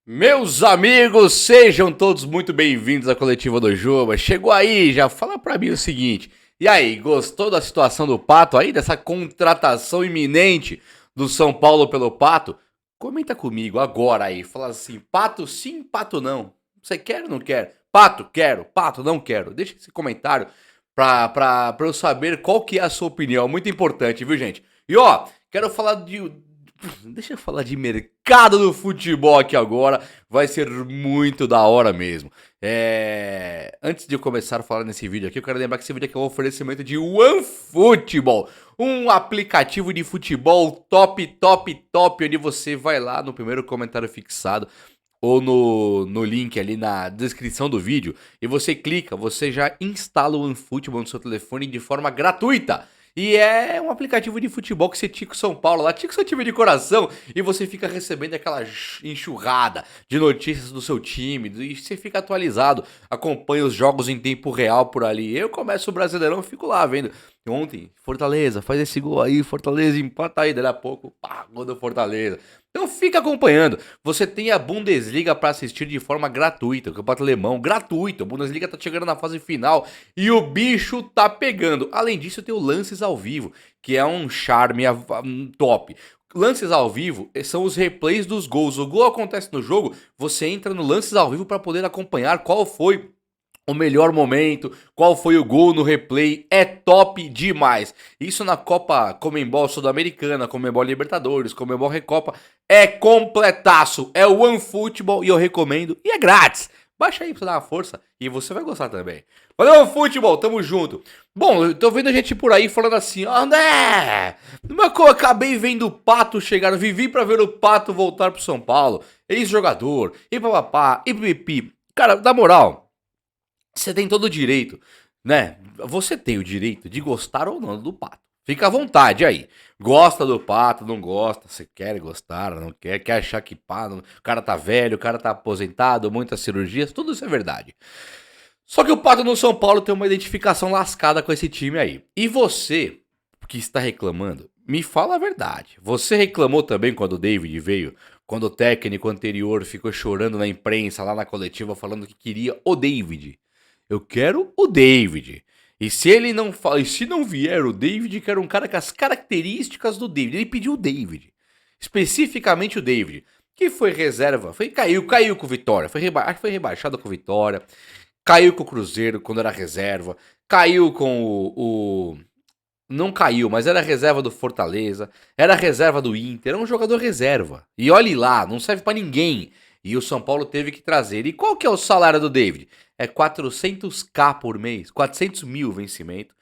Meus amigos, sejam todos muito bem-vindos à coletiva do Juba. Chegou aí, já fala pra mim o seguinte. E aí, gostou da situação do Pato aí, dessa contratação iminente do São Paulo pelo Pato? Comenta comigo agora aí, fala assim, Pato sim, Pato não. Você quer ou não quer? Pato, quero, Pato, não quero. Deixa esse comentário pra eu saber qual que é a sua opinião, muito importante, viu gente? E ó, quero falar deixa eu falar de mercado do futebol aqui agora. Vai ser muito da hora mesmo. Antes de eu começar a falar nesse vídeo aqui, eu quero lembrar que esse vídeo aqui é um oferecimento de OneFootball, um aplicativo de futebol top, top, top, onde você vai lá no primeiro comentário fixado ou no link ali na descrição do vídeo e você clica, você já instala o OneFootball no seu telefone de forma gratuita. E é um aplicativo de futebol que você tica o São Paulo lá, tica o seu time de coração e você fica recebendo aquela enxurrada de notícias do seu time e você fica atualizado, acompanha os jogos em tempo real por ali. Eu começo o Brasileirão e fico lá vendo. Ontem, Fortaleza, faz esse gol aí, Fortaleza empata aí, daí a pouco, pá, gol do Fortaleza. Então fica acompanhando. Você tem a Bundesliga para assistir de forma gratuita, o Campeonato Alemão gratuito. A Bundesliga tá chegando na fase final e o bicho tá pegando. Além disso, tem o Lances ao Vivo, que é um charme top. Lances ao vivo são os replays dos gols. O gol acontece no jogo, você entra no Lances ao Vivo para poder acompanhar qual foi o melhor momento, qual foi o gol no replay, é top demais. Isso na Copa Comembol Sul-Americana, Comembol Libertadores, Comembol Recopa, é completaço, é o OneFootball e eu recomendo, e é grátis. Baixa aí pra você dar uma força e você vai gostar também. Valeu, OneFootball, tamo junto. Bom, eu tô vendo a gente por aí falando assim, André, eu acabei vendo o Pato chegar, vivi pra ver o Pato voltar pro São Paulo, ex-jogador, e papapá, e pipi. Cara, na moral, você tem todo o direito, né? Você tem o direito de gostar ou não do Pato. Fica à vontade aí. Gosta do Pato, não gosta, você quer gostar, não quer, quer achar que pá, o cara tá velho, o cara tá aposentado, muitas cirurgias, tudo isso é verdade. Só que o Pato no São Paulo tem uma identificação lascada com esse time aí. E você, que está reclamando, me fala a verdade. Você reclamou também quando o David veio? Quando o técnico anterior ficou chorando na imprensa, lá na coletiva, falando que queria o David. Eu quero o David. E se ele não e se não vier o David, quero um cara com as características do David. Ele pediu o David. Especificamente o David. Que foi reserva. Caiu com o Vitória. Foi rebaixado com o Vitória. Caiu com o Cruzeiro quando era reserva. Caiu com não caiu, mas era reserva do Fortaleza, era reserva do Inter, era um jogador reserva. E olhe lá, não serve pra ninguém. E o São Paulo teve que trazer. E qual que é o salário do David? É 400k por mês, 400 mil vencimento,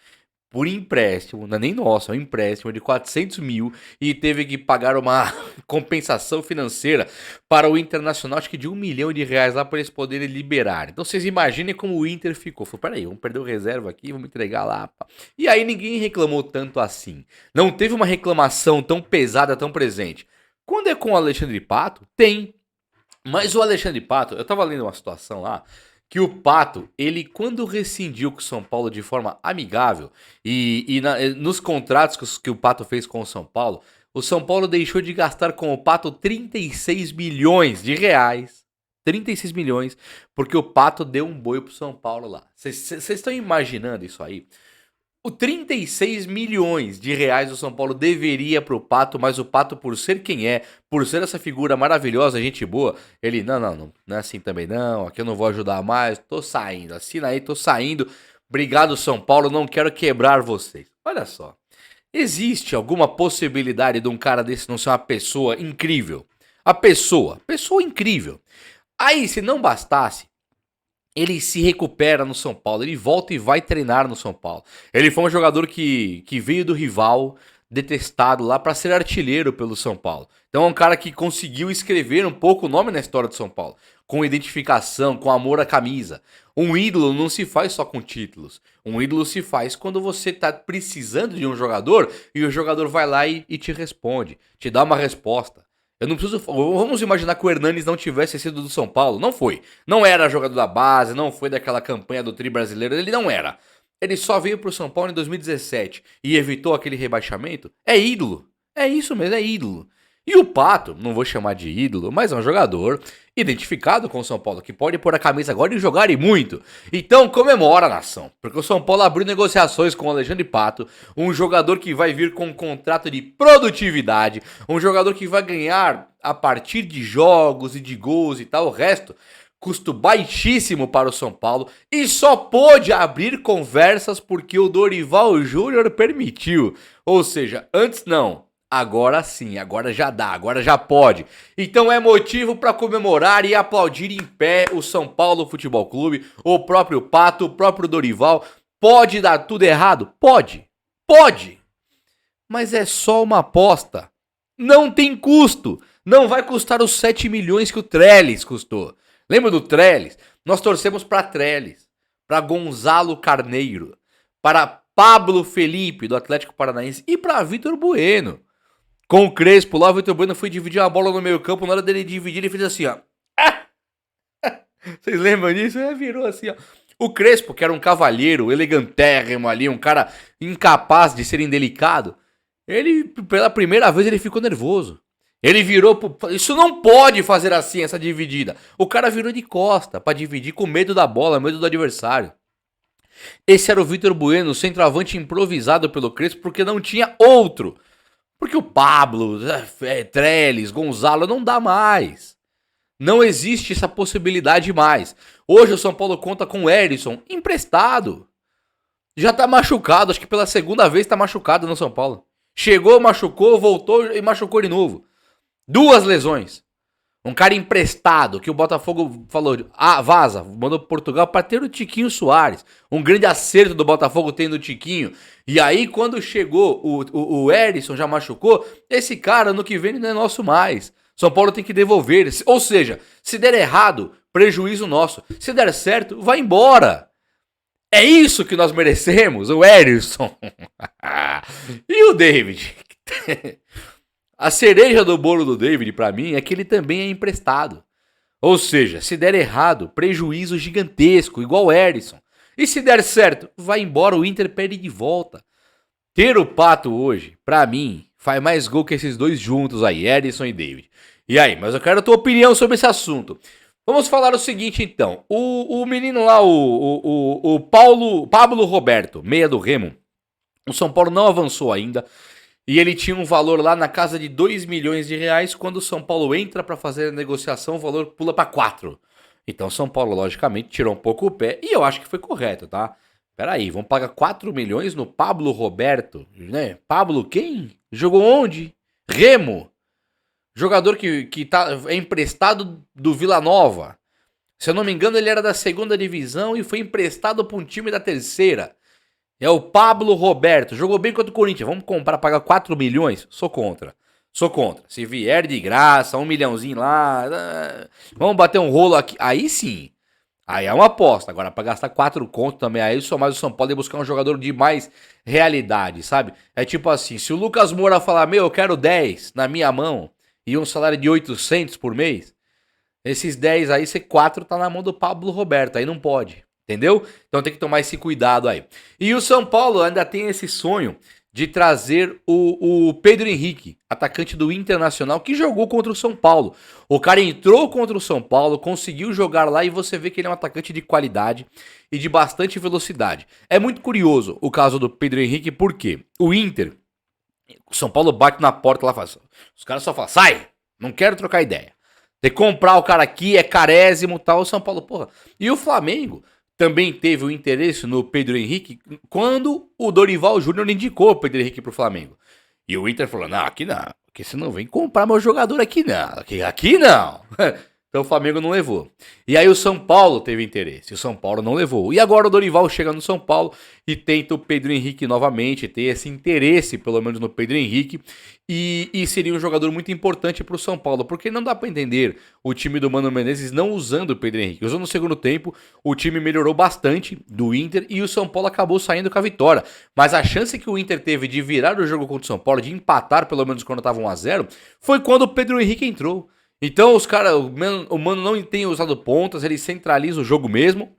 por empréstimo, não é nem nosso, é um empréstimo de 400 mil e teve que pagar uma compensação financeira para o Internacional, acho que de R$ 1 milhão lá para eles poderem liberar. Então vocês imaginem como o Inter ficou. Falou, peraí, vamos perder o reserva aqui, vamos entregar lá. Pá. E aí ninguém reclamou tanto assim. Não teve uma reclamação tão pesada, tão presente. Quando é com o Alexandre Pato, tem. Mas o Alexandre Pato, eu tava lendo uma situação lá, que o Pato, ele quando rescindiu com o São Paulo de forma amigável, nos contratos que o Pato fez com o São Paulo deixou de gastar com o Pato 36 milhões de reais. 36 milhões, porque o Pato deu um boi pro São Paulo lá. Vocês estão imaginando isso aí? O 36 milhões de reais o São Paulo deveria pro Pato, mas o Pato, por ser quem é, por ser essa figura maravilhosa, gente boa, ele, não é assim também não, aqui eu não vou ajudar mais, tô saindo, assina aí, tô saindo, obrigado São Paulo, não quero quebrar vocês. Olha só, existe alguma possibilidade de um cara desse não ser uma pessoa incrível? Pessoa incrível. Aí, se não bastasse, ele se recupera no São Paulo, ele volta e vai treinar no São Paulo. Ele foi um jogador que veio do rival, detestado lá, para ser artilheiro pelo São Paulo. Então é um cara que conseguiu escrever um pouco o nome na história do São Paulo, com identificação, com amor à camisa. Um ídolo não se faz só com títulos. Um ídolo se faz quando você tá precisando de um jogador e o jogador vai lá e te responde, te dá uma resposta. Eu não preciso. Vamos imaginar que o Hernanes não tivesse sido do São Paulo. Não foi. Não era jogador da base, não foi daquela campanha do Tri brasileiro. Ele não era. Ele só veio pro São Paulo em 2017 e evitou aquele rebaixamento. É ídolo. É isso mesmo, é ídolo. E o Pato, não vou chamar de ídolo, mas é um jogador identificado com o São Paulo, que pode pôr a camisa agora e jogar e muito. Então comemora, nação, porque o São Paulo abriu negociações com o Alexandre Pato, um jogador que vai vir com um contrato de produtividade, um jogador que vai ganhar a partir de jogos e de gols e tal, o resto custo baixíssimo para o São Paulo e só pôde abrir conversas porque o Dorival Júnior permitiu. Ou seja, antes não, agora sim, agora já dá, agora já pode. Então é motivo para comemorar e aplaudir em pé o São Paulo Futebol Clube, o próprio Pato, o próprio Dorival. Pode dar tudo errado? Pode, pode. Mas é só uma aposta. Não tem custo. Não vai custar os 7 milhões que o Trellis custou. Lembra do Trellis? Nós torcemos para Trellis, para Gonzalo Carneiro, para Pablo Felipe, do Atlético Paranaense, e para Vitor Bueno. Com o Crespo lá, o Vitor Bueno foi dividir a bola no meio campo, na hora dele dividir, ele fez assim, ó. Vocês lembram disso? Virou assim, ó. O Crespo, que era um cavalheiro, elegantérrimo ali, um cara incapaz de ser indelicado, ele, pela primeira vez, ele ficou nervoso. Ele virou Isso não pode fazer assim, essa dividida. O cara virou de costa pra dividir com medo da bola, medo do adversário. Esse era o Vitor Bueno, centroavante improvisado pelo Crespo, porque não tinha outro. Porque o Pablo, Trellis, Gonzalo, não dá mais. Não existe essa possibilidade mais. Hoje o São Paulo conta com o Erisson, emprestado. Já tá machucado, acho que pela segunda vez tá machucado no São Paulo. Chegou, machucou, voltou e machucou de novo. 2 lesões. Um cara emprestado que o Botafogo falou, vaza, mandou pro Portugal para ter o Tiquinho Soares. Um grande acerto do Botafogo tendo o Tiquinho. E aí quando chegou o Erisson, já machucou, esse cara no que vem não é nosso mais. São Paulo tem que devolver. Ou seja, se der errado, prejuízo nosso. Se der certo, vai embora. É isso que nós merecemos, o Erisson. E o David? A cereja do bolo do David, pra mim, é que ele também é emprestado. Ou seja, se der errado, prejuízo gigantesco, igual o Erisson. E se der certo, vai embora, o Inter pede de volta. Ter o Pato hoje, pra mim, faz mais gol que esses dois juntos aí, Erisson e David. E aí, mas eu quero a tua opinião sobre esse assunto. Vamos falar o seguinte, então. O menino lá, o Pablo Roberto, meia do Remo, o São Paulo não avançou ainda. E ele tinha um valor lá na casa de 2 milhões de reais. Quando o São Paulo entra para fazer a negociação, o valor pula para 4. Então o São Paulo, logicamente, tirou um pouco o pé. E eu acho que foi correto, tá? Peraí, vamos pagar 4 milhões no Pablo Roberto, né? Pablo quem? Jogou onde? Remo. Jogador que é emprestado do Vila Nova. Se eu não me engano, ele era da 2ª divisão e foi emprestado para um time da 3ª. É o Pablo Roberto. Jogou bem contra o Corinthians. Vamos comprar, pagar 4 milhões? Sou contra. Sou contra. Se vier de graça, 1 milhãozinho lá. Vamos bater um rolo aqui. Aí sim. Aí é uma aposta. Agora, para gastar 4 conto também, aí só mais o São Paulo e buscar um jogador de mais realidade, sabe? É tipo assim, se o Lucas Moura falar, meu, eu quero 10 na minha mão e um salário de 800 por mês, esses 10 aí, esse 4 tá na mão do Pablo Roberto. Aí não pode. Entendeu? Então tem que tomar esse cuidado aí. E o São Paulo ainda tem esse sonho de trazer o Pedro Henrique, atacante do Internacional, que jogou contra o São Paulo. O cara entrou contra o São Paulo, conseguiu jogar lá e você vê que ele é um atacante de qualidade e de bastante velocidade. É muito curioso o caso do Pedro Henrique, porque o Inter, o São Paulo bate na porta lá, os caras só falam, sai, não quero trocar ideia. Tem que comprar o cara aqui, é carésimo e tal, o São Paulo, porra. E o Flamengo também teve o interesse no Pedro Henrique quando o Dorival Júnior indicou o Pedro Henrique pro Flamengo. E o Inter falou, não, aqui não, porque você não vem comprar meu jogador aqui não, aqui não. Então o Flamengo não levou. E aí o São Paulo teve interesse, o São Paulo não levou. E agora o Dorival chega no São Paulo e tenta o Pedro Henrique novamente, ter esse interesse pelo menos no Pedro Henrique. E seria um jogador muito importante para o São Paulo, porque não dá para entender o time do Mano Menezes não usando o Pedro Henrique. Usando no segundo tempo, o time melhorou bastante do Inter e o São Paulo acabou saindo com a vitória. Mas a chance que o Inter teve de virar o jogo contra o São Paulo, de empatar pelo menos quando estava 1-0, foi quando o Pedro Henrique entrou. Então os caras, o Mano não tem usado pontas, ele centraliza o jogo mesmo.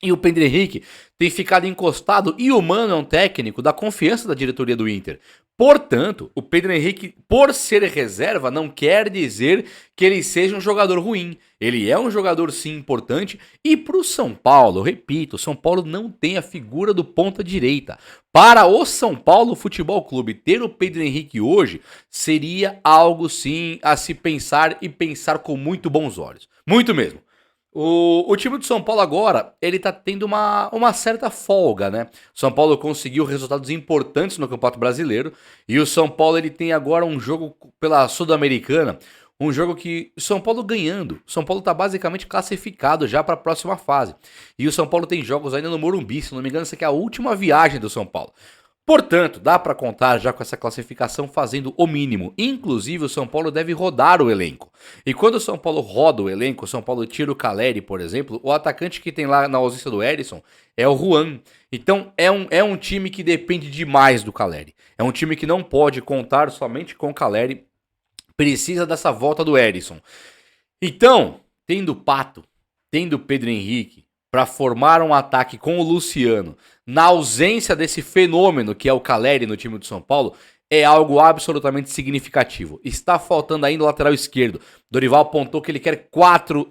E o Pedro Henrique tem ficado encostado e o Mano é um técnico da confiança da diretoria do Inter. Portanto, o Pedro Henrique, por ser reserva, não quer dizer que ele seja um jogador ruim. Ele é um jogador, sim, importante. E para o São Paulo, eu repito, o São Paulo não tem a figura do ponta direita. Para o São Paulo Futebol Clube, ter o Pedro Henrique hoje seria algo, sim, a se pensar e pensar com muito bons olhos. Muito mesmo. O time do São Paulo agora, ele tá tendo uma certa folga, né? O São Paulo conseguiu resultados importantes no Campeonato Brasileiro e o São Paulo ele tem agora um jogo pela Sul-Americana, um jogo que o São Paulo ganhando. O São Paulo tá basicamente classificado já para a próxima fase. E o São Paulo tem jogos ainda no Morumbi, se não me engano, essa aqui é a última viagem do São Paulo. Portanto, dá para contar já com essa classificação fazendo o mínimo. Inclusive, o São Paulo deve rodar o elenco. E quando o São Paulo roda o elenco, o São Paulo tira o Caleri, por exemplo, o atacante que tem lá na ausência do Erisson é o Juan. Então, é um time que depende demais do Caleri. É um time que não pode contar somente com o Caleri, precisa dessa volta do Erisson. Então, tendo o Pato, tendo o Pedro Henrique, para formar um ataque com o Luciano, na ausência desse fenômeno que é o Caleri no time do São Paulo, é algo absolutamente significativo. Está faltando ainda o lateral esquerdo. Dorival apontou que ele quer 4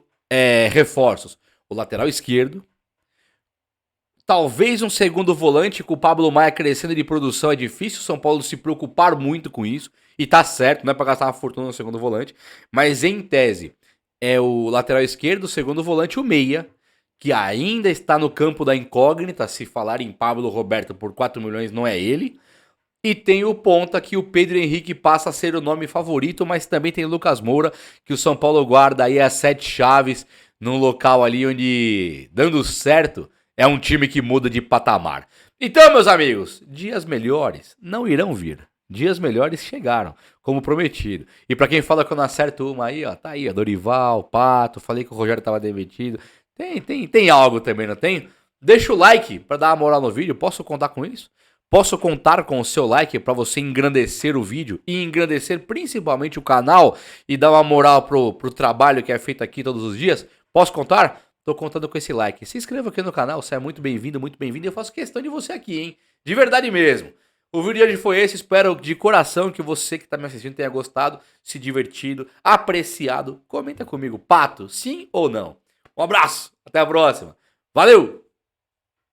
reforços. O lateral esquerdo, talvez um segundo volante, com o Pablo Maia crescendo de produção é difícil o São Paulo se preocupar muito com isso, e tá certo, não é para gastar uma fortuna no segundo volante, mas em tese é o lateral esquerdo, o segundo volante, o meia, que ainda está no campo da incógnita, se falar em Pablo Roberto por 4 milhões não é ele. E tem o ponta que o Pedro Henrique passa a ser o nome favorito, mas também tem o Lucas Moura, que o São Paulo guarda aí as 7 chaves num local ali onde, dando certo, é um time que muda de patamar. Então, meus amigos, dias melhores não irão vir. Dias melhores chegaram, como prometido. E pra quem fala que eu não acerto uma aí, ó, tá aí, ó, Dorival, Pato, falei que o Rogério tava demitido. Tem algo também, não tem? Deixa o like pra dar uma moral no vídeo, posso contar com isso? Posso contar com o seu like para você engrandecer o vídeo e engrandecer principalmente o canal e dar uma moral pro trabalho que é feito aqui todos os dias? Posso contar? Tô contando com esse like. Se inscreva aqui no canal, você é muito bem-vindo, muito bem-vindo. E eu faço questão de você aqui, hein? De verdade mesmo. O vídeo de hoje foi esse, espero de coração que você que está me assistindo tenha gostado, se divertido, apreciado. Comenta comigo, Pato, sim ou não? Um abraço, até a próxima. Valeu!